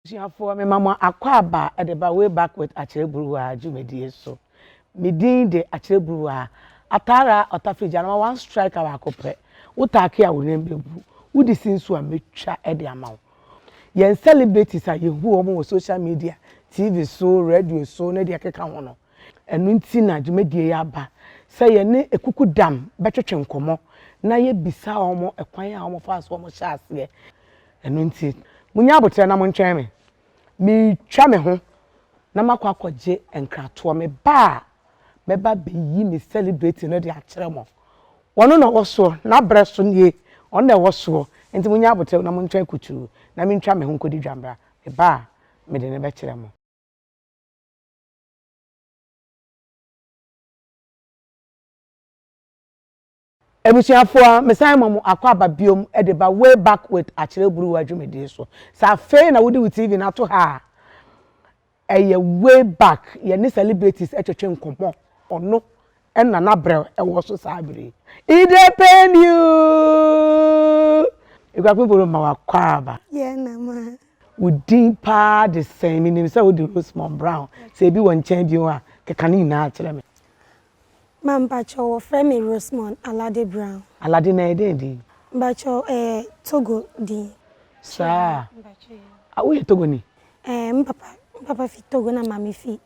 For me, Mama Akuapem at the way back with Akyere Bruwaa, Jumedi so. Me din de Akyere Bruwaa. Atara otafija na one strike Akuapem. Utaki a wonembebu. Udi sinsu a metwa e de amaw. Yen celebrities a yehu omo social media, TV so, radio so, na de akeka ho no. Enu nti na Jumedi ya ba. Say ye ne ekuku dam betwetwe nkomo na ye bisa omo ekwan a omo fa so omo sha ase. Enu nti munya abotre na mo ntwen me. Me twa me ho na makwa akwaje enkrato me ba be yi me celebrate no de akere mo wono na woso na breso nie on na woso enti munya abote na mo ntwa kutu na me ntwa me ho kodi dwambra me ba me de ne be kire mo ebusuafo me sai mo Akuapem biom e de ba way back with Akyere Bruwaa Jumedi so sa fe na wodi with TV na to ha eye way back ye ne celebrities etwetwe nkomo ono enna na brew e wo so sabiri it depend you Akuapem boro ma Akuapem yeah na ma udin pa the same meaning say wodi Rosemond Brown say bi won chan bi wa keka ni na akere me man bacho wo frame me Rosemond Alade Brown Alade na ede bacho Togo di sa a wo Togo ni papa fi Togo na mami fi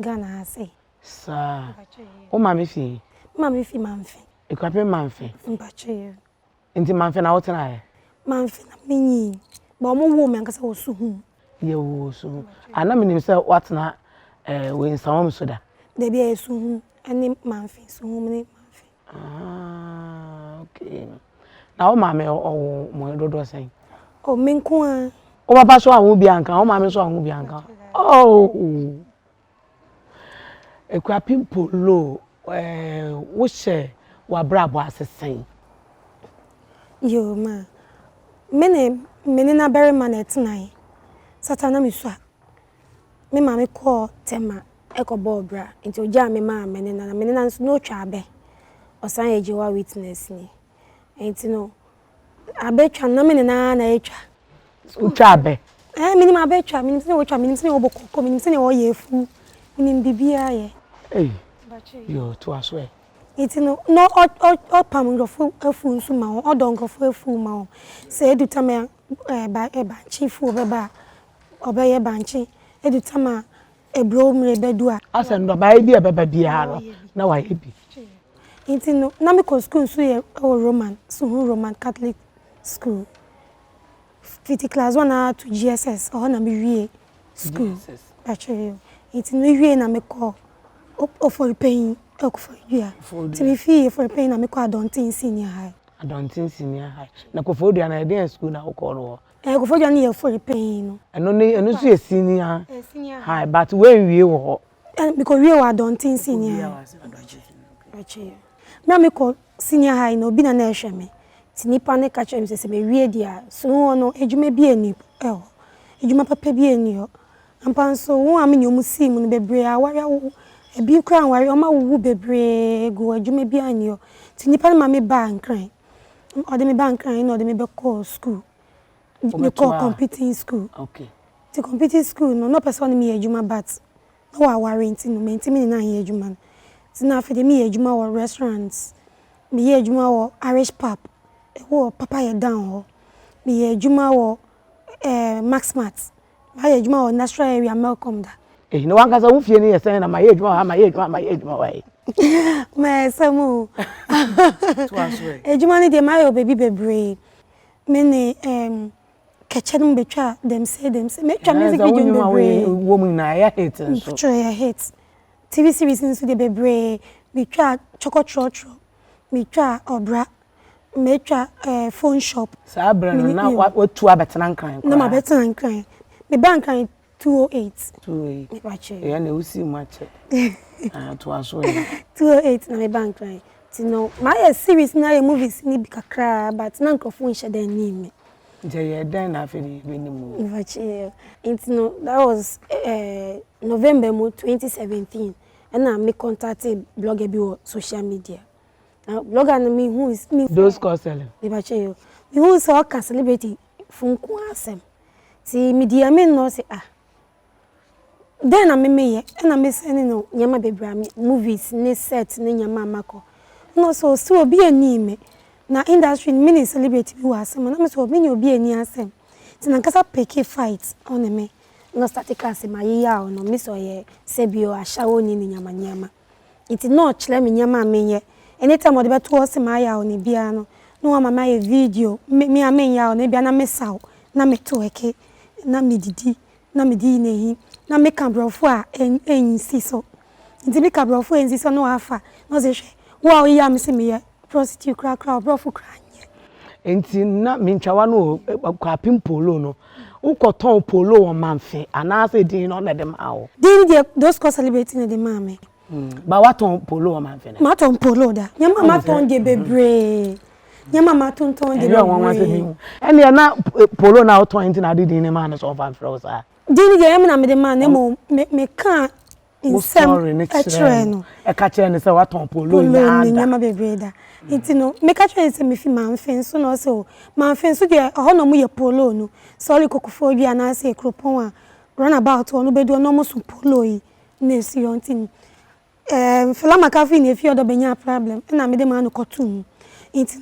Ghana ase sa o mami fi manfi Akuapem manfi bacho ye enti manfi na wotena ye manfi na menyi ba mo wo me ankasa wo su hu ye wo su ana menim say watena we nsawom so da de bia su hu ani manfi su hu me manfi okay na o mami o mo dodo sen o menko a o papa so ahun bi anka o mami so ahun bi anka oh Akuapem Poloo wo she wa brabo asesen yo ma mene na bere man etnai satana mi so me ma me call tema ekobo bra nti oja me ma mene na no twa abe osan ejewa witness ni nti no abe twa na mene na etwa utwa abe mini ma abe twa mini se wo twa mini se wo bokoko mini se wo yefu mini bibia ye yo to aswe nti no pam ngofo afu nsu ma ho odo ngofo afu ma ho se edutama banchi fu beba obeye banchi edutama ebro mre bedua asa ndo ba bi beba bia no na wa hebi nti no na me ko school so ye Roman Catholic school 50 class 1 to GSS na me wie school actually nti no wie na me ko for paying for year to be fee for paying na me ko adontin senior high na ko for na dey school na ko no ko for na ye for paying no eno so ye senior high but when wie wo because we were adontin senior actually na me ko senior high no bi na ehwe me ti nipa ne ka chem se me wie dia so no ejuma bi ani ejuma papa bi ani ho ampa so wo am nyomu si mu no bebre aware wo ebi kra aware o ma wo bebre go ejuma bi ani ho ti nipa ma me ba nkran o de me ba nkran no de me be call school me call competing school okay ti competing school no person me ejuma but no wa warranty no me na ye ejuma ti na fe de me ejuma wo restaurants me ye ejuma wo Irish pub wo papa ye down ho me ye ejuma wo Maxmart ma ye ejuma wo natural area Malcolm da no wan kasa wo fie ni ye sen na ma ye ejuma wa me samu to aswe ejuma ni de ma yo baby bebre me ne keche no betwa dem say me twa music video bebre wo mu na ya hit so twa ya hit TV series nso de bebre me twa chokotrotro me twa obra me twa phone shop sa bra no na watu abetena nkran na ma betena nkran me bank kan 208 me bache ya na usi mu ache to aso 208 na me bank kan ti no my series na ye movies ni bi kakra but na nkofo nche den ni me je ye den na fe ni be ni mu bache it no that was November 2017 and I me contacted blogger bi on social media. Now blogger na me who is me those call selling me bache me who so can celebrity fun ku asem ti media me no say then I'm me and I'm sending no nyama bebrami movies ne set ne nyama mako no so be ani me na industry mini celebrity bi wa asem na me so be obi ani asem ti na kasa pick fight on me no static asem ayeya o no me so ye sebio ashawo ni nyama it no chle me nyama me anytime o de beto asem aya o ni bia no no mama ye video me amenya o ne bia na me saw na me to eke na me didi na me di nehi na me kabrofo a ensi so nti me kabrofo ensi so no afa no se hwe wow ya me se me prostitute kra brofo kra nye nti na me ntwawa no Akuapem Poloo no ukoton Poloo o manfe anase din no na dem awo din dey those co celebrating the mama ba waton Poloo o manfe na maton Poloo da nyama maton de bebre nyama maton ton de bebre ene na Poloo na oton nti na din ne man so fan froza din dey na me de man me kan insem atre no e ka kire ne se waton Poloo nyama bebre da nti no me ka kire se me fi manfe so no so manfe so de ho no mu ye Poloo no sorry kokofo bi ana se kropon a run about no be do no mo so Poloo yi na si yontin fela makafi na efi odo benya problem na me de man no kotum nti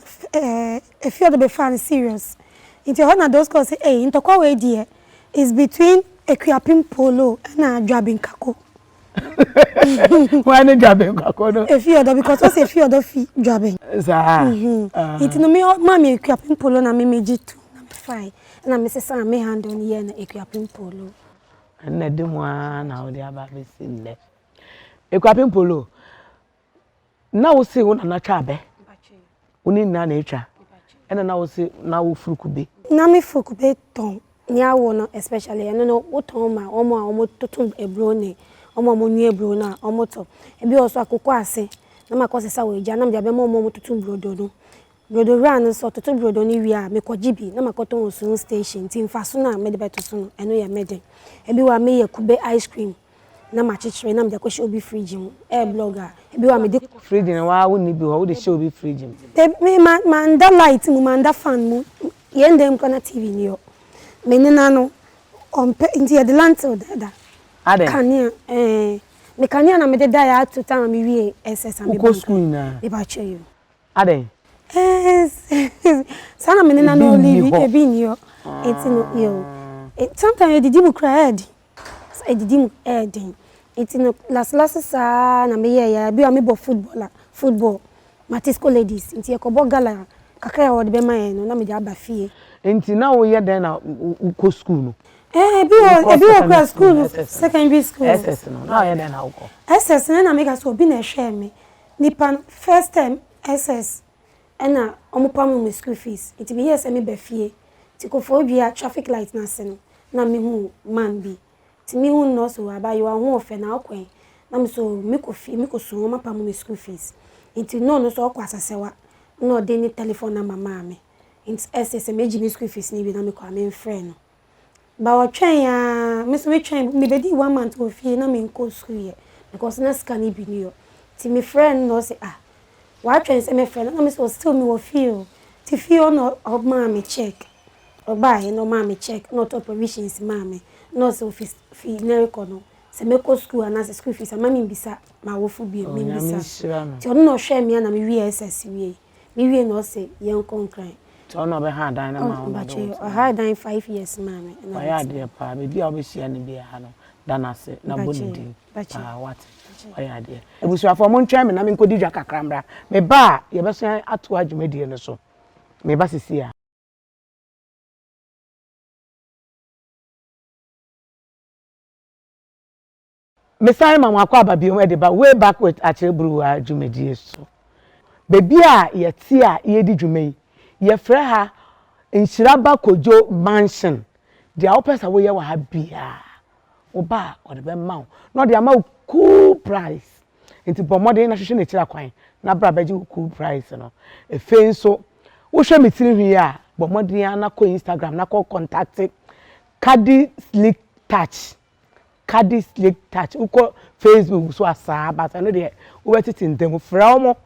efi odo be fan serious nti ho na those cause say ntokwa we die is between Akuapem Poloo na Adwabin kako why na Adwabin kako no efi odo because o say efi odo fi Adwabin nti no me mama Akuapem Poloo na me mejitu na me fine na me sesa me handle ni ye na Akuapem Poloo na de mo na o de aba be sinle Akuapem Poloo na wo se wo na twa abe oni na etwa ena na wo se na wo furukube na me furukube ton ni awo no especially no wo ton ma omo totum ebro ne omo nu ebro na omo to ebi oso akoko ase na makose sa we ja na mja be omo totum brodo ran so totum brodo ni wi a me kogibi na makoton osun station tin faso na me de beto so no eno ya meden ebi wa me ye kube ice cream na machichire na mja kweshe obi fridge mu blogger ebi wa me de fridge na wa wo ni bi ho wo de she obi fridge me man da light mu man da fan mu ye ndem kana tv ni yo me nina no ompe nti the lantel da ade kania me kania na me de da ya to time me wie ss am go school na e ba che you ade sana me nina no live ebi ni yo enti no yo sometimes didi mu cry didi mu enti no last sa na me ya bi am bo football matisco ladies enti e ko bo gala kakra wo de be man no na me de aba fie enti na wo ye den na ko school no ebi o school secondary school ss no na ye den na wo ss na me ga so bi na hwe me nipa first time ss ena omupam me school fees enti be yes me ba fie ti ko fo bia traffic light na se no na me hu man bi ti me hu no so aba yo hu ofe na akwen na me so me ko so omupam me school fees enti no so okwa asasewa no de ni telephone na mama me enti ss me ji me school fees ni bi na me ko am friend no ba wa twen ya me so me twen me be di 1 month of fee na me nko school ye because na scan bi ni yo ti me friend no say wa twen say me friend na me so still me wo feel ti feel no of mama check obai no mama check no to provisions mama no so fee na record no se me ko school and as school fees mama mbisa ma wo fu bi me mbisa ti ono no hwe me na me wi ss wi me wi no say yen konkran so no be hand dan na ma ho do hard dan 5 years mama na ya de pa be bia obehia ne bia ha no danase na bonidi what ya de ebusuafo mo ntwa me na me nkodi dwa kakrambra me ba ye beso ato adwumadie no so me ba sisi a me sai mama Akuapem bi o de ba way back with Akyere Bruwaa adwumadie so bebi a ye ti a ye di dwumai ye frɛ ha Nshiraba Kojo mansion dia opesa wo ye wa ha bia oba o de be ma no de ama cool price enti bomode na hwehwe na kira kwan na bra beji cool price no efe nso wo hwe metiri hwi a bomode na ko Instagram na ko contact Kadi Slick Touch uko Facebook so asa but no de wo betiti ndem frɛ omo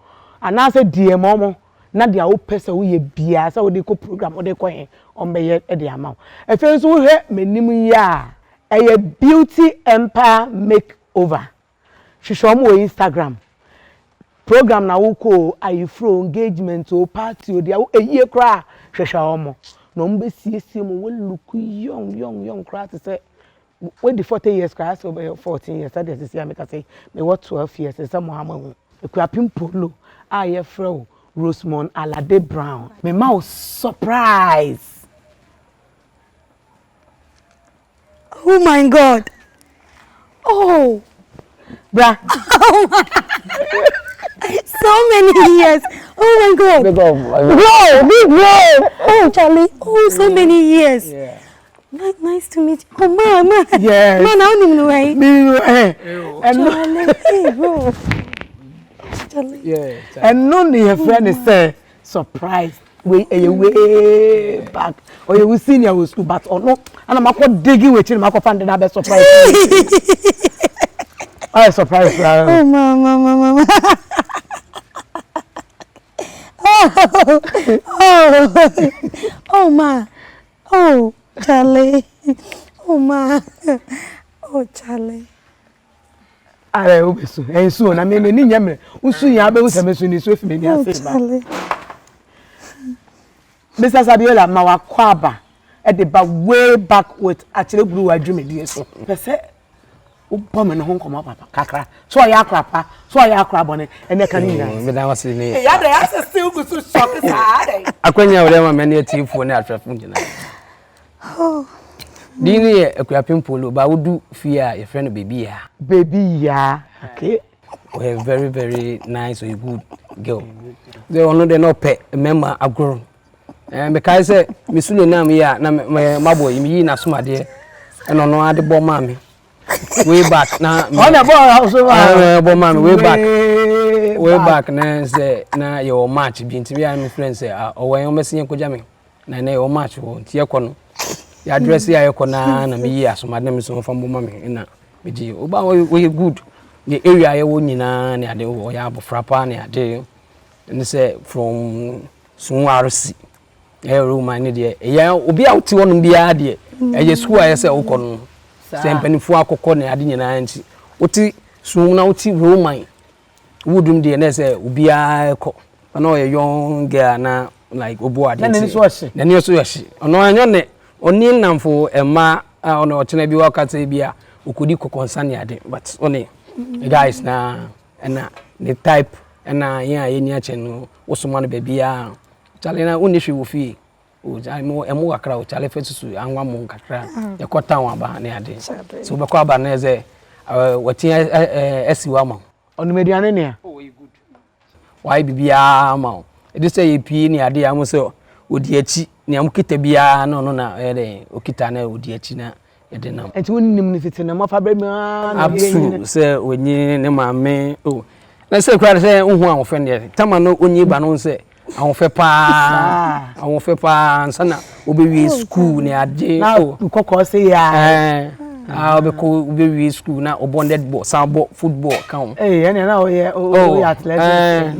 anase DM omo na dia wo pese wo ye bia sa wo de ko program wo de ko hen on be ye de ama e fe so wo hwe menim ya e beauty empire makeover hwehwe mo Instagram program na wo ko ayifro engagement o party o dia wo eyie kra hwehwe mo no mbe siesie mo wo look young kra to say we the 40 years kra so be 14 years that is say make say me what 12 years say mo ha mo Akuapem Poloo aye fro Rosemond Alade Brown me ma surprise. Oh my God. Oh. Bra. So many years. Oh my God. Big bro. Oh, Charlie. Oh, so many years. Yeah. Nice to meet you. Oh, man. Yes. Man, I don't even know why. And Charlie. Hey, bro. Charlie. Yeah. And no your friend is say surprise. Way back. Or you senior with school, but or no. And I'm not digging with you. I'm not finding that surprise. I surprise. Oh, mama. Oh, ma. Oh, Charlie. Oh, ma. Oh, Charlie. Are obesu. Ensu na me ni nyamre. Usu ya be usamesu ni so fime ni ase ba. Mr. Sabiola ma wa kwaba e de ba way back with Akyere Bruwaa adwumedie so. Pese ubome no honkomo papa kakra. So ya akrapa, so ya akrabone ene kan ni. Me da wase ni. Ya da ya still go so shock sa. Akwanya wure ma mani atifo ne atrafo ngina. Oh. Dini ye Akuapem Poloo ba wudu fie a your friend baby ya. Baby ya. Okay. We are very nice or good girl. They ono de no pe member agro. Because say misule na me ya na mabo yi na somade. Eno no ade bo ma me. Way back na On the ball so bo ma me way back na say na your match bi nti ya me friend say o wen o mesin koja me na your match wo nti ye kono ya address ya ye kona na me yi asomade na me so fa bo ma me na me ji o ba we good the area ye wo nyina na ade wo ya abofrapa na ade and say from Sunwarsi room ani de ya obi a uti wonu bia de eye school aye say wo kono se mpanifo akokọ na ade nyina nti uti sun na uti roman wudum de na say obi a ekọ na o ye young girl na like obo ade na ni so yashi ono anyo ne oni namfo ema ono ochena bi wakata bia okodi kokonsan ya ade but oni guys na the type na ya yeni ache no osoma no bebia chale na unihwe wo fie o emu wakra o chale fetusu anwa mo nkakra e kota wa ba na ade so be kwa ba na ze watin esiwa ma onu mediane ne oh we good why bibia ma e dey say pie ni ade am so odi achi ni am kita bia no na okita na odi achi na yede nam enti wonnim ni fiti na mafa bra ma na absolute say onyi ne maame oh na say kra say unhu anwofe ne tama no onyi ba no say anwofe pa nsana obewi school ne ade na kokko say ya obewi school na bonded ball sambo football kan ene na o ye athletics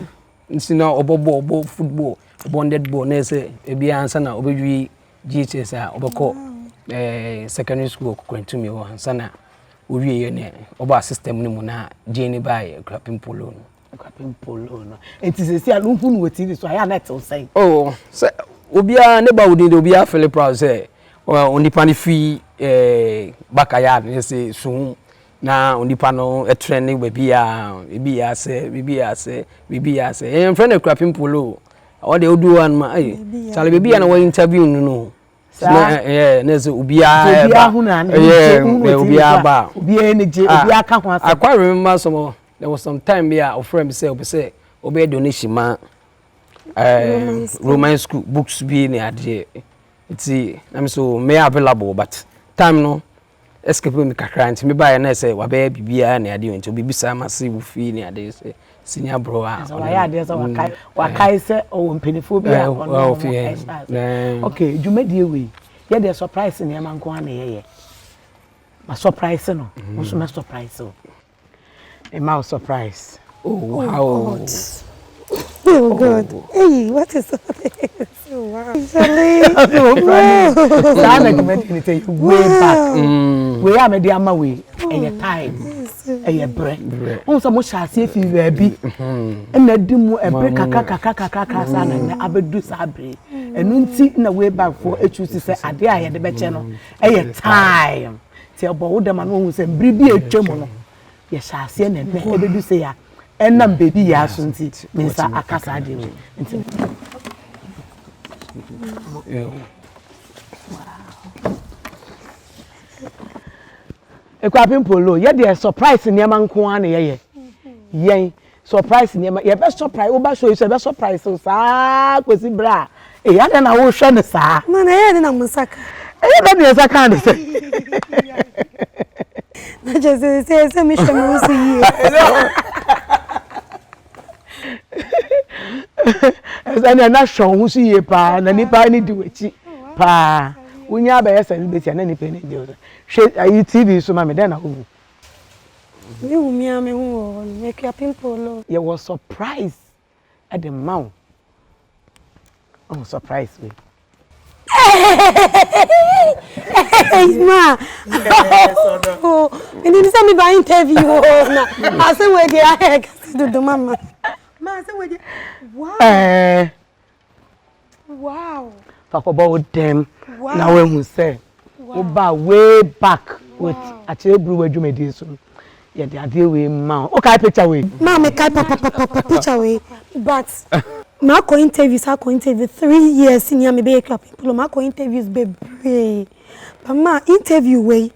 nsina obo football bonded ball na say ebi ansana obewi GHS a obekọ secondary school kwantumi ho ansana owie ne oba system ni mu na jeni by Akuapem Poloo no enti se si alunfu nu weti so aya na tell say oh say obia ne ba wudi de obia feel proud say onipa ni fi bakaya ne say sun na onipa no training bia say em friend Akuapem Poloo all the odu one ma chale bia na we interview no neze ubia ba ubia energy ubia ka ho asa I quite remember there was some time here a friend say obe donation ma Roman school books be ni ade iti na me so me available but time no escape me kakra nti me buy na say wa be bibia ni ade nti obi bisa ma say wo fi ni ade say senior bro a so ya ade so wakai say o mpenifo bia okay dwumedie we ye dey surprise ni ma nko na ye ma surprise no so me surprise so e ma surprise oh wow Oh God. Hey, what is that? Oh wow. Charlie. Sana comedy say way back. We are media ama we. Time. Bre. On some shasi fi baby. Na dimu ebre kaka sana na abedu sabre. Enu nti na way back for choose say ade aye de be che no. Time. Ti obo wo dem anu hu say bribi atwam no. Ye shasi na ne ebedu say ya. Enam baby ya so nti minsa akasa ade we. Nti Akuapem Poloo, ye dey surprise niam nko an ye. Yen surprise niam, ye be surprise, oba show you say be surprise so sa kwesi bra. E ya na wo hwe ne sa. Man, e na musaka. E ya na saka ne say. Na just say me hwe mo so yi. Esa na show hu so yi pa na nipa ni di wachi pa. Unya be yesa libeti na nipa ni di o. Hwe ayi TV so ma me den na hu. Me hu mi ame hu me Akuapem Poloo. You was surprised at the mouth. Oh, surprise me. Hey, ma. Oh, and you say me by interview na. I say we dey ahead do mama. Ma say we dey. Wow. Wow. Talk about them. Wow. Now when we say, wow. Way back with Akyere Bruwaa dwumedi so. Yeah, they are deal with man. Okay, picture way. Ma me kai papa picture way. But ma ko interviews 3 years senior me be Akuapem Poloo. Ma ko interviews bebre. But ma interview way.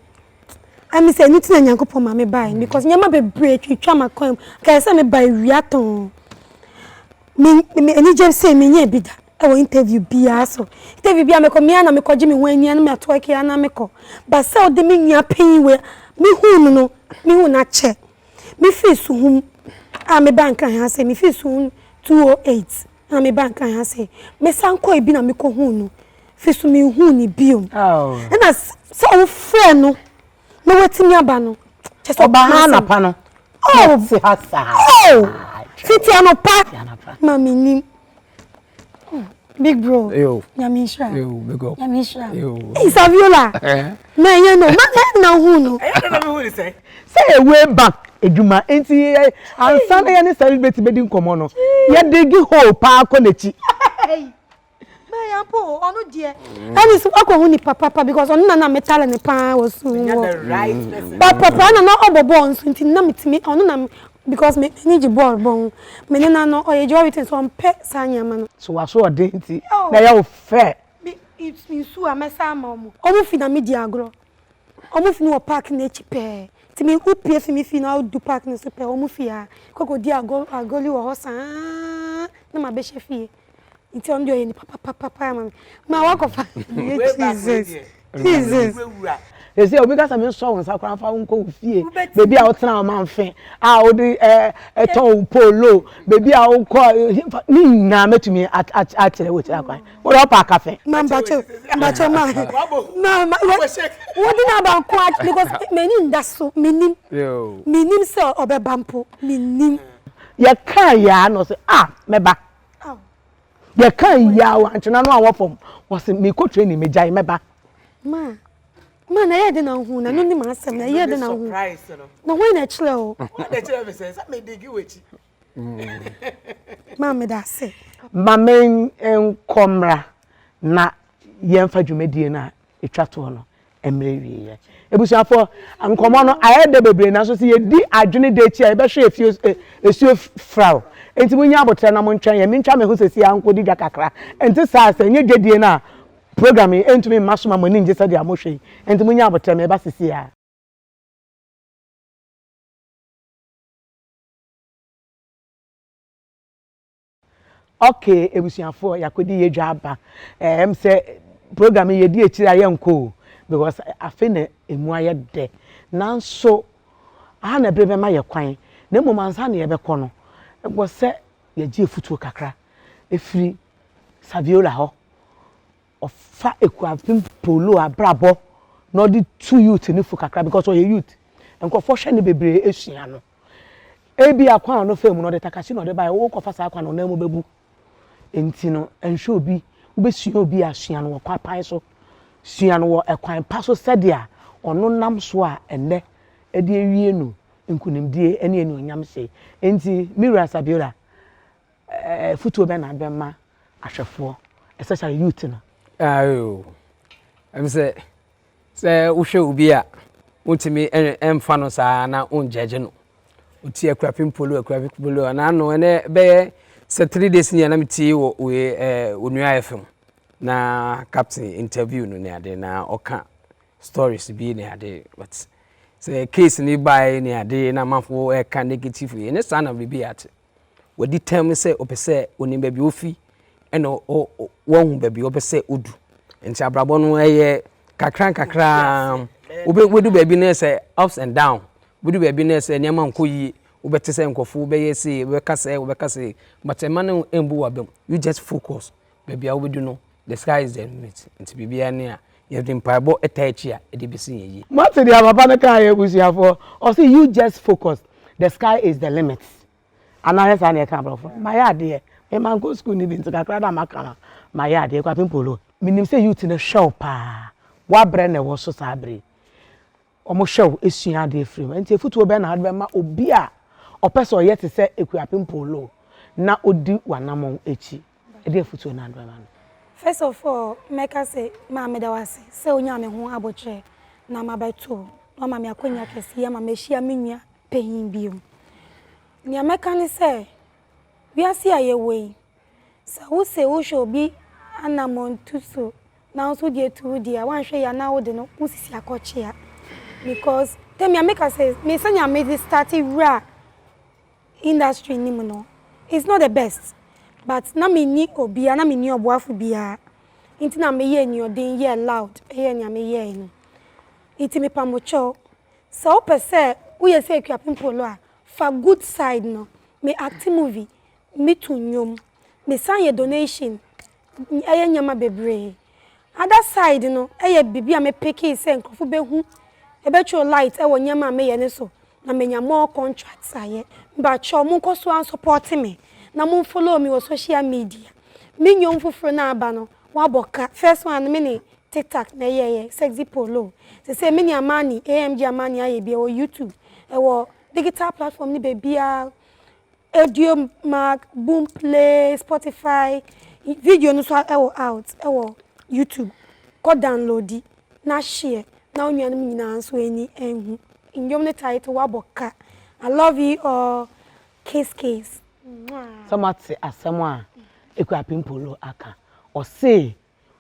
I me say anything na Nyankopon ma me buy because nyama bebre twitwa ma kwam. Kai say me buy wiaton. Me any just say me nya bida. I will interview bia so. Interview bia me ko me na me ko jimi wan nia na me atoke ya na me ko. But say o de me nya pin we me hu no me hu na che. Me face hu a me bank han say me face hu 208 na me bank han say. Me san ko e bi na me ko hu no. Face me hu ni biom. Oh. Na so o friend no. No wetimi aba no. Just oba ha na pa no. Oh, si hasa. Oh. Fiti anopa. Mami ni. Big bro. Yo. Nyamisha. Yo, big up. Nyamisha. Yo. Isaviola. Na ye no, na hu no. Na me hu say. Say way back eduma enti ansa na ye ne celebrate bedi nkomo no. Ye digi hole pa akonechi. Ma ya po onu die. Ani so akohu ni papa because onu na metal ne pa was so. The right person. Papa na obobo onso nti na metimi onu na because me need ball bon me na no oye jo everything so mpe sanyama no so waso odenti na ya ofe it's me su amesa ma omo fi na media agro omo fi no park na chipe ti me upie fi me fi na do park na super omo fi a koko di agoli wo hosa na ma be chefie nti on dio ye ni papa ma wakofa Jesus they say obi gasa me so won sakran fa wonko fie baby a wotena o man fe a odi ton Poloo baby a wonko ni na metumi a kire wo kire akwan wo do pa cafe mbacho ma wodi na ban ko because meni ndaso menim se obebampo menim ye kan ya no say meba ye kan ya wa ntena no awofom wo say me ko training me jai meba Man, I had no who, no ni masem, na ye de na who. No when na chile o. What the chile say? Say me dig you echi. Mama da say. Mama enkomra na yemfa dwumedie na etwa to no emre wie. Ebusuafo nkomo no aye de bebre na so se ye di adwene de chi e be hwe esuo frau. Enti munya abotre na mo ntwan ye mentwa me ho sesi ankodi dwa kakra. Enti sa nye dwedie na programming entumi masoma mani nje se dia mo hwe enti munya abotre me ba sisi a okay ebusuafo yakodi yedwa aba se programming ye di ekira ye nko because afi na emu aye de nanso aha na brebe ma ye kwan na momansa na ye be kono ebo se ye gi efutuo kakra efiri Saviola ho ofa Akuapem Poloo abrabo no di two youth ni fu kakra because o ye youth enko fo hwe ne bebre esua no ebi akwa no fam no de takashi no de bai wo kofa sa akwa no na mu bebu enti no enhwe obi wo besua obi asua no kwa pan so sua no wo ekwan pa so sedia ono nam so a enne e de ewie no nkunimdie ene ene onyam se enti mira sabiora futuo be na be ma ahwefo especially youth no ayo em say wo hwe obi a untimi emfa no saa na unjeje no uti Akuapem Poloo na no ene be se 3 days ni na meti wo onua FM na captain interview no ne ade na oka stories bi ne ade but say case ni by ne ade na mafo ka negative ene saa na bibi ate wadi term say opese oni ba bi ofi eno wo hu ba bi opese odu enti abrabo no kakran wedu baby na say ups and down wedu baby na say nyama nkoyi ubete say nkofo be yesi we kase but a man embu wabem you just focus baby a wedu no the sky is the limit nti bibia ne a you dey paibo etachi a e dey bisi yeyi mate dia baba na kan ebusiafo o say you just focus the sky is the limit anare sa na kan brofo my ade e man go school ni bi ntika da makana my ade Akuapem Poloo minim say youth na show pa wa bre na wo so sabre omo show esua de free enti futuo be na ade be ma obi a opeso yete se Akuapem Poloo na odi wanamon echi e de futuo na ade be ma. First of all, make us say, Mamma Dawasi, so Yammy who aboche, Nama by 2, no mammy akonya kesi, Yama meshia minia, paying bill. Nya mekani say, we are see a way. So who say who shall be Anamon Tuso, now so dear 2 dear, one share now the no pussy a cochia. Because tell me, I make us say, me son, made this starting rare industry nimuno. It's not the best. But na me ni obia na me ni oboafo bia inti na me ye ni odin ye loud ye nya me ye ni inti me pamocho so pese wo ye say Akuapem Poloo a for good side no me act movie me to nyom me san ye donation eye nyama bebre other side no eye bibia me pick say nkofo behu e betcho light e wo nyama me ye ne so na me nya more contracts aye ba cho mo nko so an support me na mo follow me on social media me nyom foforo na aba no wa boka first one me ni TikTok na ye sexy Poloo say me ni amani AMG amani aye bi o YouTube e wo digital platform ni bebia audio mark boom play Spotify video no so e wo out e wo YouTube ko download na share na onua no nyina so eni enhu nyom ne title wa boka I love you or case Somati asema Akuapem Poloo aka o say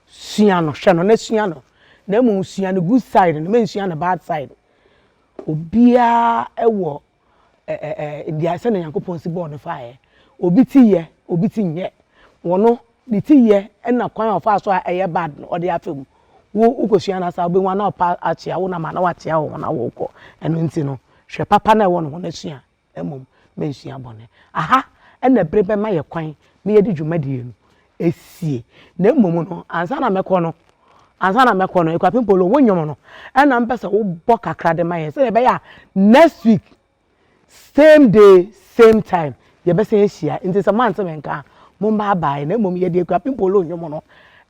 sua no hwe no na sua no na mu sua no good side no men sua no bad side obia ewo dia se na Yankopon si bo no faaye obi ti ye obi ti nye wono ni ti ye na kwan of aso eye bad no ode afem wo ukosua na sa obenwa na opa achia wo na ma na watia wo na wo ko eno nti no hwe papa na wo no na sua emom men sua bone aha ena brebe ma ye kwan me ye di dwumadie no esie na emom no ansa na mekọ no Akuapem Poloo wo nyom no ena mpese wo bo kakra de ma ye se be ya next week same day same time ye be se ehia nti se man se menka mo ba bai na emom ye di Akuapem Poloo nyom no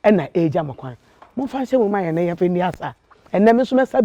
ena eja makwan mo fa hye mo ma ye na ye fe ni asa ena me so mesa